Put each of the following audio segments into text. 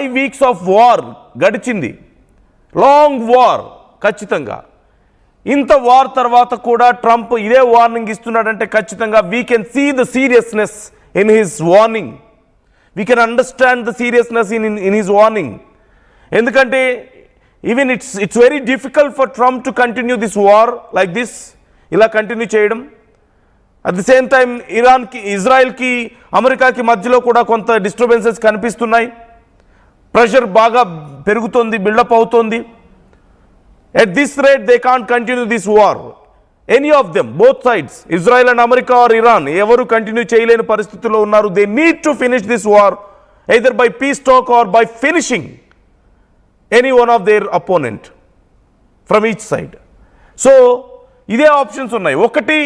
5 weeks of war గడిచింది, long war. ఖచ్చితంగా ఇంత వార్ తర్వాత కూడా ట్రంప్ ఇదే వార్నింగ్ ఇస్తున్నాడంటే ఖచ్చితంగా we can see the seriousness in his warning, we can understand the seriousness in his warning. ఎందుకంటే even it's very difficult for Trump to continue this war like this, ఇలా continue చేయడం. At the same time ఇరాన్కి, ఇజ్రాయెల్కి, అమెరికాకి మధ్యలో కూడా కొంత disturbances కనిపిస్తున్నాయి. ప్రెషర్ బాగా పెరుగుతోంది, బిల్డప్ అవుతోంది. At this rate they can't continue this war, any of them, both sides, Israel and America or Iran, ఎవరు కంటిన్యూ చేయలేని పరిస్థితుల్లో ఉన్నారు. They need to finish this war either by peace talk or by finishing any one of their opponent from each side. So ఇదే options ఉన్నాయి. ఒకటి,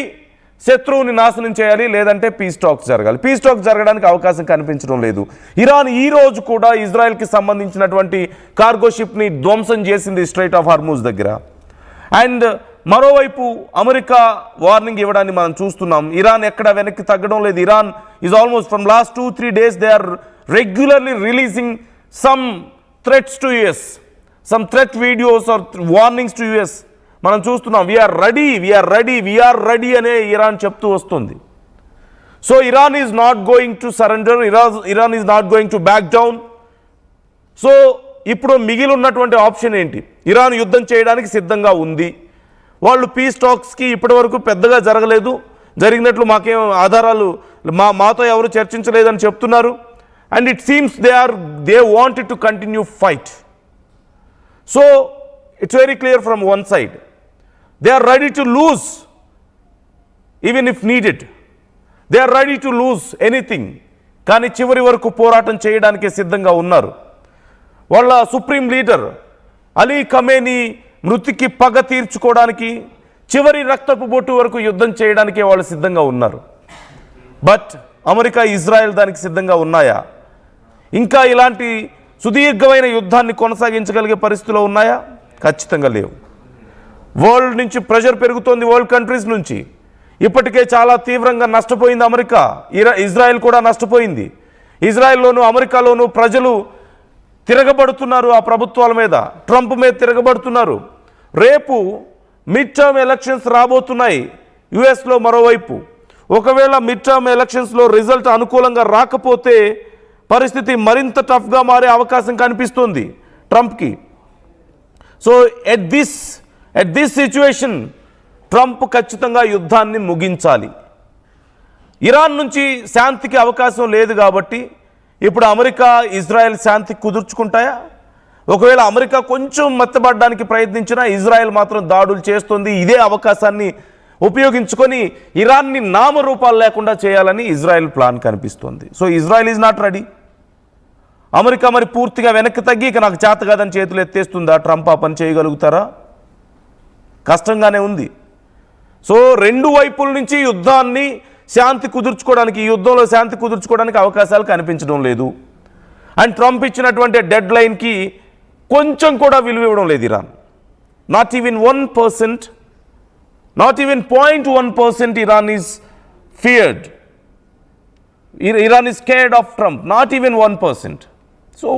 శత్రువుని నాశనం చేయాలి, లేదంటే పీస్ టాక్స్ జరగాలి. పీస్ టాక్స్ జరగడానికి అవకాశం కనిపించడం లేదు. ఇరాన్ ఈ రోజు కూడా ఇజ్రాయెల్కి సంబంధించినటువంటి కార్గో షిప్ని ధ్వంసం చేసింది స్ట్రైట్ ఆఫ్ హార్మూజ్ దగ్గర. అండ్ మరోవైపు అమెరికా వార్నింగ్ ఇవ్వడాన్ని మనం చూస్తున్నాం. ఇరాన్ ఎక్కడ వెనక్కి తగ్గడం లేదు. Iran is almost from last 2-3 days they are regularly releasing some threats to US, some threat videos or warnings to US. మనం చూస్తున్నాం వీఆర్ రెడీ అనే ఇరాన్ చెప్తూ వస్తుంది. So Iran is not going to surrender, Iran is not going to back down. So ఇప్పుడు మిగిలి ఉన్నటువంటి option ఏంటి? Iran యుద్ధం చేయడానికి సిద్ధంగా ఉంది. వాళ్ళు పీస్ టాక్స్కి ఇప్పటి వరకు పెద్దగా జరగలేదు, జరిగినట్లు మాకేం ఆధారాలు మాతో ఎవరు చర్చించలేదని చెప్తున్నారు. And it seems they wanted to continue fight. So it's very clear from one side, they are ready to lose even if needed, they are ready to lose anything, కానీ చివరి వరకు పోరాటం చేయడానికి సిద్ధంగా ఉన్నారు. వాళ్ళ సుప్రీం లీడర్ అలీ ఖమేనీ మృతికి పగ తీర్చుకోవడానికి, చివరి రక్తపు బొట్టు వరకు యుద్ధం చేయడానికే వాళ్ళు సిద్ధంగా ఉన్నారు. బట్ అమెరికా, ఇజ్రాయెల్ దానికి సిద్ధంగా ఉన్నాయా? ఇంకా ఇలాంటి సుదీర్ఘమైన యుద్ధాన్ని కొనసాగించగలిగే పరిస్థితిలో ఉన్నాయా? ఖచ్చితంగా లేవు. వరల్డ్ నుంచి ప్రెషర్ పెరుగుతోంది, వరల్డ్ కంట్రీస్ నుంచి. ఇప్పటికే చాలా తీవ్రంగా నష్టపోయింది అమెరికా, ఇజ్రాయెల్ కూడా నష్టపోయింది. ఇజ్రాయెల్లోనూ అమెరికాలోనూ ప్రజలు తిరగబడుతున్నారు ఆ ప్రభుత్వాల మీద, ట్రంప్ మీద తిరగబడుతున్నారు. రేపు మిడ్ టర్మ్ ఎలక్షన్స్ రాబోతున్నాయి యుఎస్లో. మరోవైపు ఒకవేళ మిడ్ టర్మ్ ఎలక్షన్స్లో రిజల్ట్ అనుకూలంగా రాకపోతే పరిస్థితి మరింత టఫ్గా మారే అవకాశం కనిపిస్తుంది ట్రంప్కి. So at this situation Trump ఖచ్చితంగా యుద్ధాన్ని ముగించాలి. ఇరాన్ నుంచి శాంతికి అవకాశం లేదు కాబట్టి ఇప్పుడు అమెరికా, ఇజ్రాయెల్ శాంతి కుదుర్చుకుంటాయా? ఒకవేళ అమెరికా కొంచెం మెత్తబడడానికి ప్రయత్నించినా ఇజ్రాయెల్ మాత్రం దాడులు చేస్తుంది. ఇదే అవకాశాన్ని ఉపయోగించుకొని ఇరాన్ని నామరూపాలు లేకుండా చేయాలని ఇజ్రాయెల్ ప్లాన్ కనిపిస్తుంది. So Israel is not ready. America మరి పూర్తిగా వెనక్కి తగ్గి ఇక నాకు చేత కాదని చేతులు ఎత్తేస్తుందా? ట్రంప్ ఆ పని చేయగలుగుతారా? కష్టంగానే ఉంది. సో రెండు వైపుల నుంచి యుద్ధాన్ని శాంతి కుదుర్చుకోవడానికి, ఈ యుద్ధంలో శాంతి కుదుర్చుకోవడానికి అవకాశాలు కనిపించడం లేదు. అండ్ ట్రంప్ ఇచ్చినటువంటి డెడ్ లైన్కి కొంచెం కూడా విలువ ఇవ్వడం లేదు Iran. Not even 1%, not even 0.1% Iran is feared. Iran is scared of Trump, not even 1%. So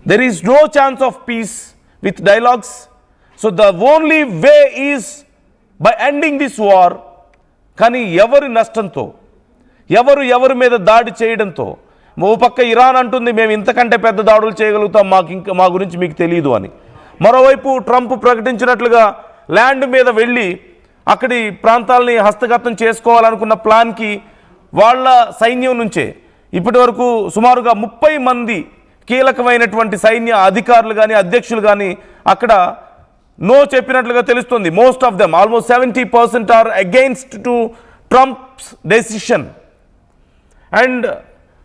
there is no chance of peace with dialogues. So the only way is by ending this war. కానీ ఎవరి నష్టంతో, ఎవరి మీద దాడి చేయడంతో? ఓ పక్క Iran అంటుంది మేము ఇంతకంటే పెద్ద దాడులు చేయగలుగుతాం, మా గురించి మీకు తెలియదు అని. మరోవైపు ట్రంప్ ప్రకటించినట్లుగా ల్యాండ్ మీద వెళ్ళి అక్కడి ప్రాంతాలని హస్తగతం చేసుకోవాలనుకున్న ప్లాన్కి వాళ్ళ సైన్యం నుంచే ఇప్పటి వరకు సుమారుగా 30 మంది కీలకమైనటువంటి సైన్య అధికారులు కానీ, అధ్యక్షులు కానీ అక్కడ నో చెప్పినట్లుగా తెలుస్తుంది. Most of them, almost 70% are against to Trump's decision and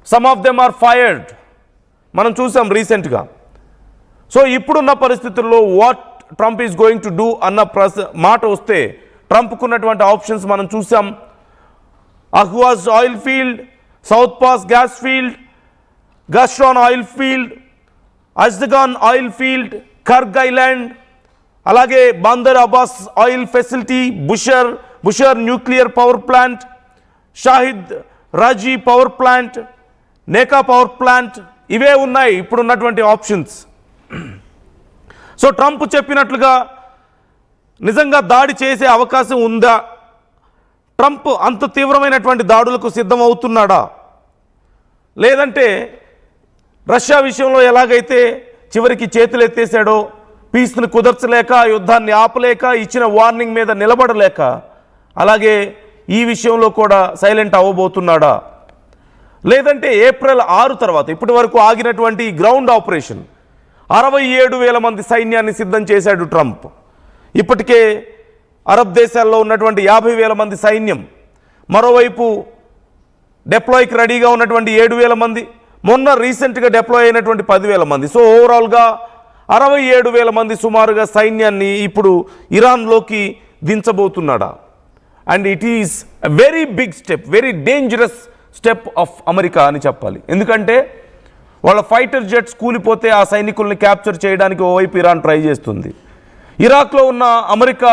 some of them are fired. మనం చూసాం రీసెంట్గా. సో ఇప్పుడున్న పరిస్థితుల్లో what Trump is going to do అన్న మాట వస్తే ట్రంప్కున్నటువంటి ఆప్షన్స్ మనం చూసాం. Ahvaz oil field, South Pars gas field, గస్ట్రాన్ oil field, Azadegan oil field, Kharg Island, అలాగే Bandar Abbas oil facility, Bushehr nuclear power plant, Shahid Rajaee power plant, Neka power plant, ఇవే ఉన్నాయి ఇప్పుడున్నటువంటి ఆప్షన్స్. సో ట్రంప్ చెప్పినట్లుగా నిజంగా దాడి చేసే అవకాశం ఉందా? ట్రంప్ అంత తీవ్రమైనటువంటి దాడులకు సిద్ధమవుతున్నాడా? లేదంటే రష్యా విషయంలో ఎలాగైతే చివరికి చేతులు ఎత్తేసాడో, పీస్ని కుదర్చలేక, యుద్ధాన్ని ఆపలేక, ఇచ్చిన వార్నింగ్ మీద నిలబడలేక, అలాగే ఈ విషయంలో కూడా సైలెంట్ అవ్వబోతున్నాడా? లేదంటే ఏప్రిల్ 6 తర్వాత ఇప్పటి వరకు ఆగినటువంటి గ్రౌండ్ ఆపరేషన్ 67,000 మంది సైన్యాన్ని సిద్ధం చేశాడు ట్రంప్. ఇప్పటికే అరబ్ దేశాల్లో ఉన్నటువంటి 50,000 మంది సైన్యం, మరోవైపు డెప్లాయ్కి రెడీగా ఉన్నటువంటి 7,000 మంది, మొన్న రీసెంట్గా డెప్లాయ్ అయినటువంటి 10,000 మంది. సో ఓవరాల్గా 67,000 మంది సుమారుగా సైన్యాన్ని ఇప్పుడు ఇరాన్లోకి దించబోతున్నాడా? And it is a very big step, very dangerous step of America అని చెప్పాలి. ఎందుకంటే వాళ్ళ ఫైటర్ జెట్స్ కూలిపోతే ఆ సైనికుల్ని క్యాప్చర్ చేయడానికి ఓవైపు ఇరాన్ ట్రై చేస్తుంది. ఇరాక్లో ఉన్న అమెరికా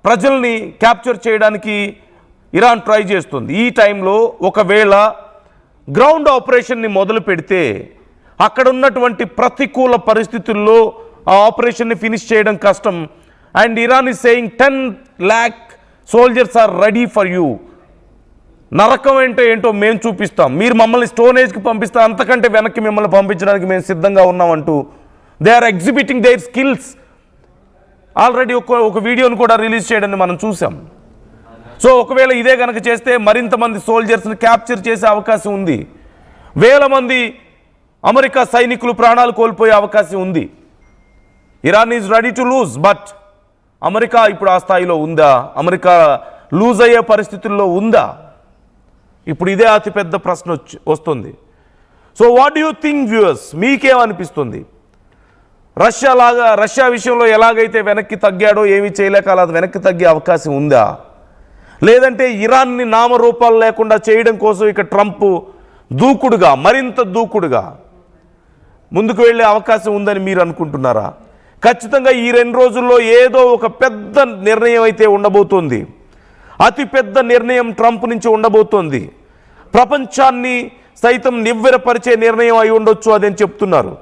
ప్రజల్ని క్యాప్చర్ చేయడానికి ఇరాన్ ట్రై చేస్తుంది. ఈ టైంలో ఒకవేళ గ్రౌండ్ ఆపరేషన్ని మొదలు పెడితే అక్కడ ఉన్నటువంటి ప్రతికూల పరిస్థితుల్లో ఆ ఆపరేషన్ని ఫినిష్ చేయడం కష్టం. And Iran is saying 10 lakh soldiers are ready for you. నరకం ఏంటో మేము చూపిస్తాం, మీరు మమ్మల్ని స్టోనేజ్కి పంపిస్తే అంతకంటే వెనక్కి మిమ్మల్ని పంపించడానికి మేము సిద్ధంగా ఉన్నామంటూ they are exhibiting their skills. Already ఒక వీడియోను కూడా రిలీజ్ చేయడాన్ని మనం చూసాం. సో ఒకవేళ ఇదే కనుక చేస్తే మరింత మంది సోల్జర్స్ని క్యాప్చర్ చేసే అవకాశం ఉంది. 1,000 మంది అమెరికా సైనికులు ప్రాణాలు కోల్పోయే అవకాశం ఉంది. Iran is ready to lose, but America ఇప్పుడు ఆ స్థాయిలో ఉందా? అమెరికా లూజ్ అయ్యే పరిస్థితుల్లో ఉందా? ఇప్పుడు ఇదే అతిపెద్ద ప్రశ్న వస్తుంది. So what do you think viewers? మీకేమనిపిస్తుంది? రష్యా విషయంలో ఎలాగైతే వెనక్కి తగ్గాడో, ఏమీ చేయలేక అలా వెనక్కి తగ్గే అవకాశం ఉందా? లేదంటే ఇరాన్ని నామరూపాలు లేకుండా చేయడం కోసం ఇక ట్రంప్ దూకుడుగా, మరింత దూకుడుగా ముందుకు వెళ్ళే అవకాశం ఉందని మీరు అనుకుంటున్నారా? ఖచ్చితంగా ఈ 2 రోజుల్లో ఏదో ఒక పెద్ద నిర్ణయం అయితే ఉండబోతోంది. అతిపెద్ద నిర్ణయం ట్రంప్ నుంచి ఉండబోతోంది. ప్రపంచాన్ని సైతం నివ్వెరపరిచే నిర్ణయం అయి ఉండొచ్చు అదని చెప్తున్నారు.